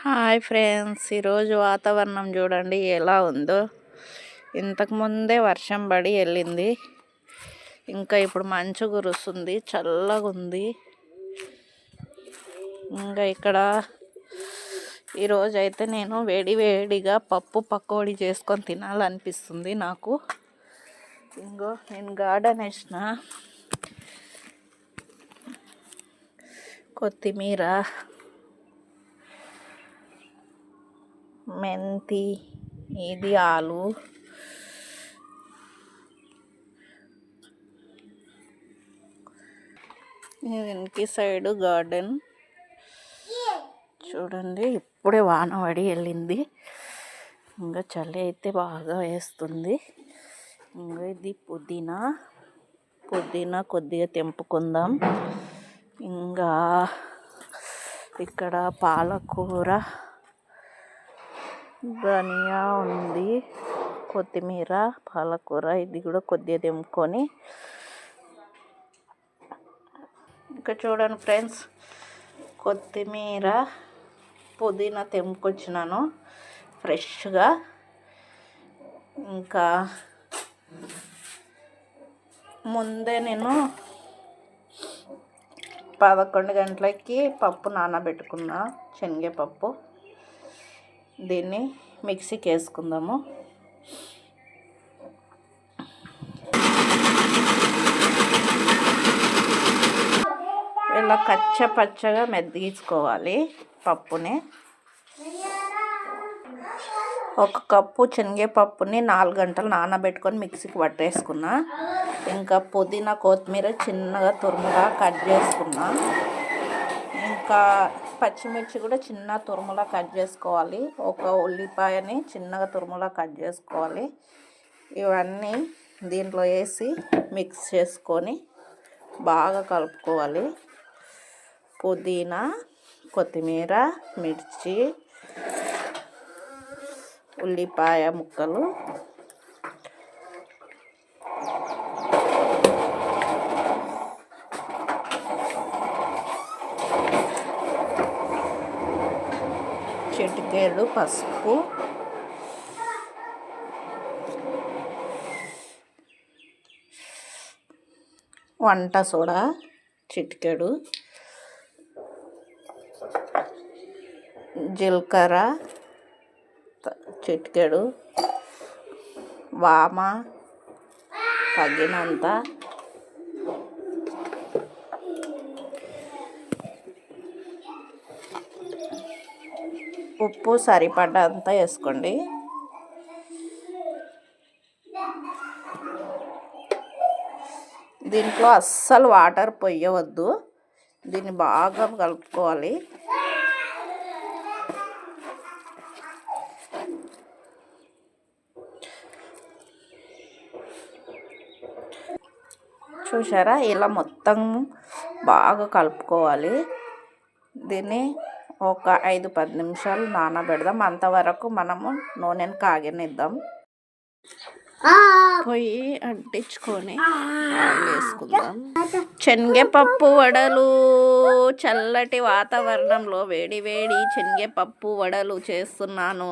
Hi friends, ఈరోజు వాతావరణం చూడండి ఎలా ఉందో. ఇంతకుముందే వర్షం పడి వెళ్ళింది, ఇంకా ఇప్పుడు మంచు కురుస్తుంది, చల్లగా ఉంది. ఇంకా ఇక్కడ ఈరోజు అయితే నేను వేడిగా పప్పు పకోడీ చేసుకొని తినాలనిపిస్తుంది నాకు. ఇంకో నేను గార్డెన్ వేసిన కొత్తిమీర, మెంతి, ఇది ఆలు, వెనక సైడ్ గార్డెన్ చూడండి. ఇప్పుడే వాన పడి వెళ్ళింది, ఇంకా చలి అయితే బాగా వేస్తుంది. ఇంకా ఇది పుదీనా కొద్దిగా తెంపుకుందాం. ఇంకా ఇక్కడ పాలకూర, ధనియా ఉంది, కొత్తిమీర, పాలకూర, ఇది కూడా కొద్దిగా తెంపుకొని. ఇంకా చూడండి ఫ్రెండ్స్, కొత్తిమీర పుదీనా తెంపుకొచ్చినాను ఫ్రెష్గా. ఇంకా ముందే నేను 11 గంటలకి పప్పు నానబెట్టుకున్నా, శనగపప్పు. దీన్ని మిక్సీకి వేసుకుందాము. ఇలా పచ్చగా మెదిగించుకోవాలి పప్పుని. 1 కప్పు శనగపప్పుని 4 గంటలు నానబెట్టుకొని మిక్సీకి పట్టేసుకున్నా. ఇంకా పుదీనా కొత్తిమీర చిన్నగా తురుములా కట్ చేసుకున్నా. ఇంకా పచ్చిమిర్చి కూడా చిన్న తురుములా కట్ చేసుకోవాలి. 1 ఉల్లిపాయని చిన్నగా తురుములా కట్ చేసుకోవాలి. ఇవన్నీ దీంట్లో వేసి మిక్స్ చేసుకొని బాగా కలుపుకోవాలి. పుదీనా, కొత్తిమీర, మిర్చి, ఉల్లిపాయ ముక్కలు, చిటికెడు పసుపు, వంట సోడా చిటికెడు, జీలకర్ర చిటికెడు, వామ తగినంత, ఉప్పు సరిపడ్డంత వేసుకోండి. దీంట్లో అస్సలు వాటర్ పొయ్యవద్దు, దీన్ని బాగా కలుపుకోవాలి. చూసారా, ఇలా మొత్తం బాగా కలుపుకోవాలి. దీన్ని ఒక 5-10 నిమిషాలు నానబెడదాం. అంతవరకు మనము నూనెను కాగనిద్దాం. పొయ్యి అంటించుకొని వేసుకుందాం. శనగపప్పు వడలు, చల్లటి వాతావరణంలో వేడి శనగపప్పు వడలు చేస్తున్నాను.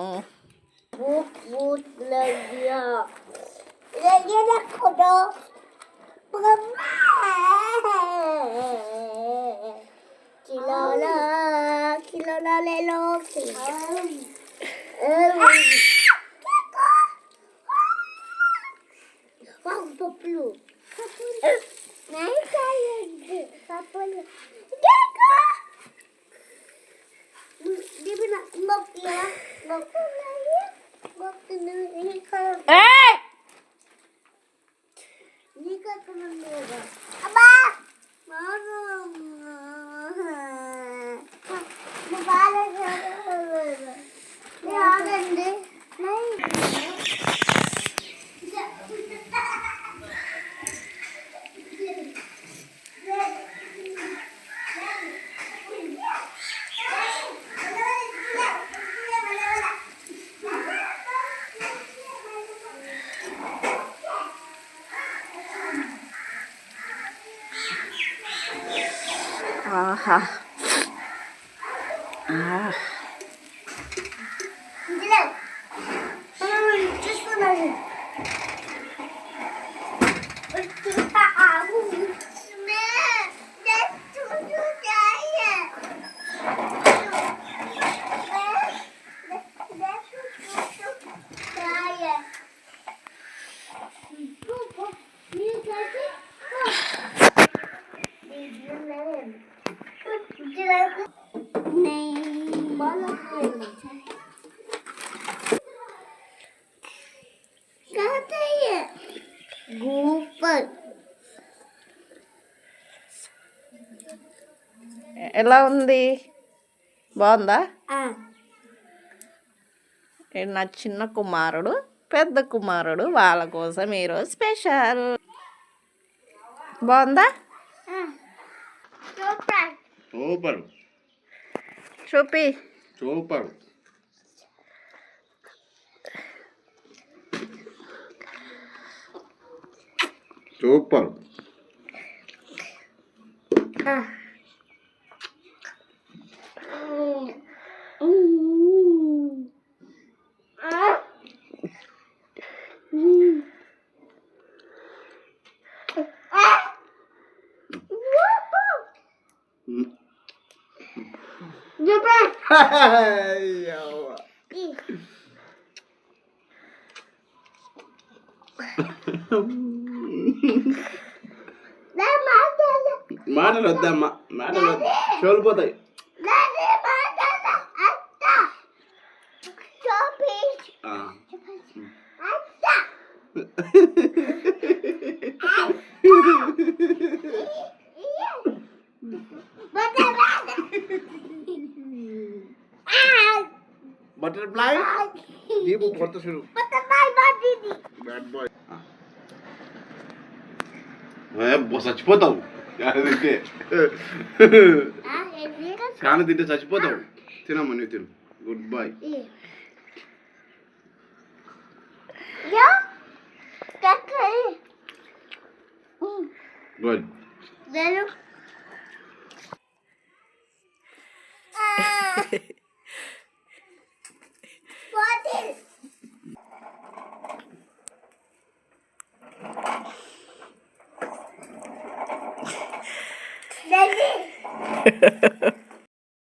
ఆహా ఎలా ఉంది? బాగుందా? నా చిన్న కుమారుడు పెద్ద కుమారుడు వాళ్ళ కోసం ఈరోజు స్పెషల్. బాగుందా? సూపర్ చూపి. సూపర్. సూపర్. మాటలు వద్దమ్మా, మాటలు వద్దు, చోలిపోతాయి. బటర్ఫ్లై దీపు కొత్త చూడు. Bad boy. చచ్చిపోతావు తింటే, కానీ తింటే చచ్చిపోతావు. తినమ్మా, నువ్వు తిను. Good boy. గుడ్. Daddy.